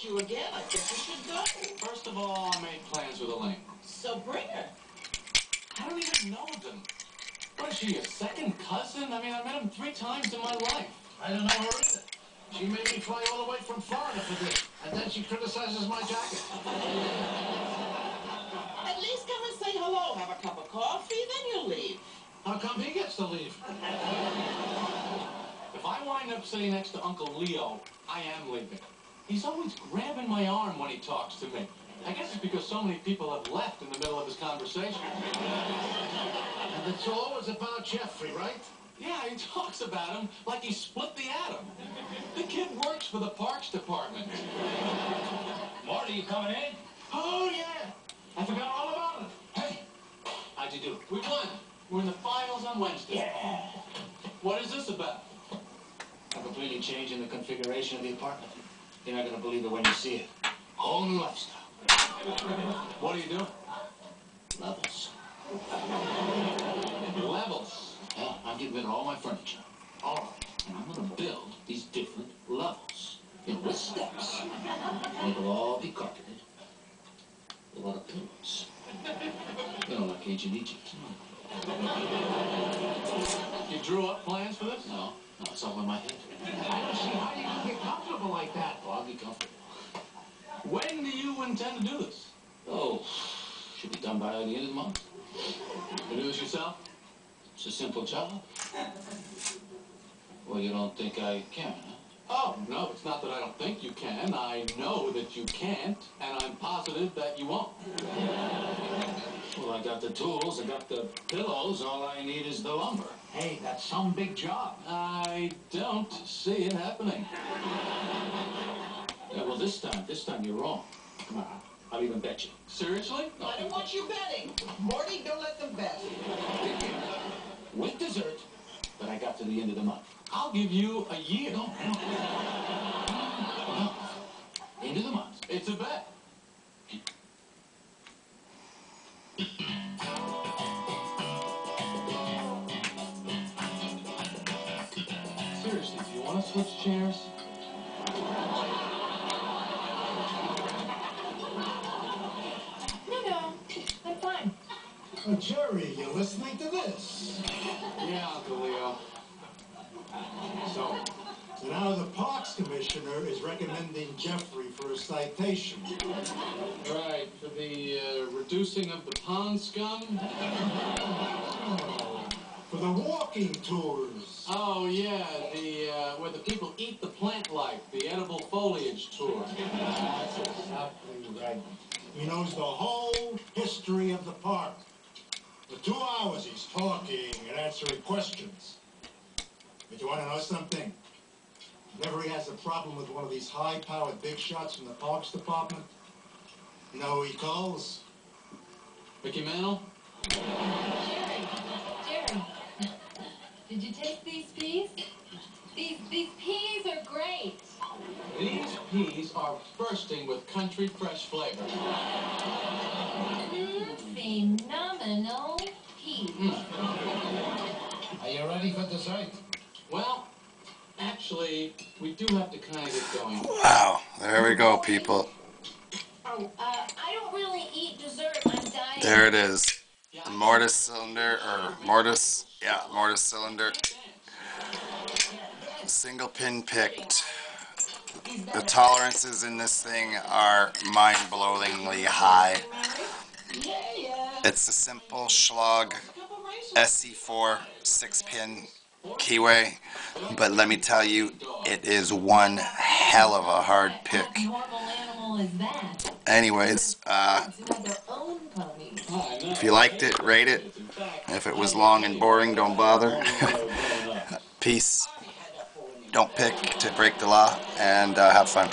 you again. I think we should go. First of all, I made plans with Elaine. So bring her. I don't even know them. What is she, a second cousin? I mean, I met him 3 times in my life. I don't know her either. She made me fly all the way from Florida for this, and then she criticizes my jacket. At least come and say hello. Have a cup of coffee, then you'll leave. How come he gets to leave? If I wind up sitting next to Uncle Leo, I am leaving. He's always grabbing my arm when he talks to me. I guess it's because so many people have left in the middle of his conversation. And it's always about Jeffrey, right? Yeah, he talks about him like he split the atom. The kid works for the Parks Department. Marty, you coming in? Oh, yeah. I forgot all about it. Hey, how'd you do? We won. We're in the finals on Wednesday. Yeah. What is this about? I'm completely changing the configuration of the apartment. You're not going to believe it when you see it. Whole new lifestyle. What are you doing? Levels. Levels. Yeah, I'm getting rid of all my furniture. All of it. And I'm going to build these different levels. You know, with steps. And it'll all be carpeted. A lot of pillows. You know, like ancient Egypt. You drew up plans for this? No, it's all in my head. I don't see how you can get comfortable like that. Oh, I'll be comfortable. When do you intend to do this? Oh, should be done by the end of the month. You do this yourself? It's a simple job. Well, you don't think I can, huh? Oh, no, it's not that I don't think you can. I know that you can't, and I'm positive that you won't. Well, I got the tools, I got the pillows, all I need is the lumber. Hey, that's some big job. I don't see it happening. Yeah, well, this time you're wrong. Come on, I'll even bet you. Seriously? I don't want you betting. Morty, don't let them bet. With dessert, but I got to the end of the month. I'll give you a year. No. End of the month. It's a bet. Seriously, do you want to switch chairs? No, I'm fine. Oh, Jerry, you're listening to this. Yeah, Uncle Leo. So now the Parks Commissioner is recommending Jeffrey for a citation. right, for the reducing of the pond scum? Oh, for the walking tours. Oh, yeah, the where the people eat the plant life, the edible foliage tour. That's exactly right. He knows the whole history of the park. For 2 hours he's talking and answering questions. But you want to know something? Whenever he has a problem with one of these high-powered big shots from the Parks Department, you know who he calls? Mickey Mantle? Jerry, did you taste these peas? These peas are great. These peas are bursting with country fresh flavor. Phenomenal peas. Are you ready for dessert? Well, actually, we do have to kind of get going. Wow, there we go, people. Oh, I don't really eat dessert. I'm dying. There it is. The mortise cylinder, or mortise cylinder. Single pin picked. The tolerances in this thing are mind-blowingly high. It's a simple SCHLAGE SC4 6-pin keyway, but let me tell you, it is one hell of a hard pick. Anyways, if you liked it, rate it. If it was long and boring, don't bother. Peace. Don't pick to break the law, and have fun.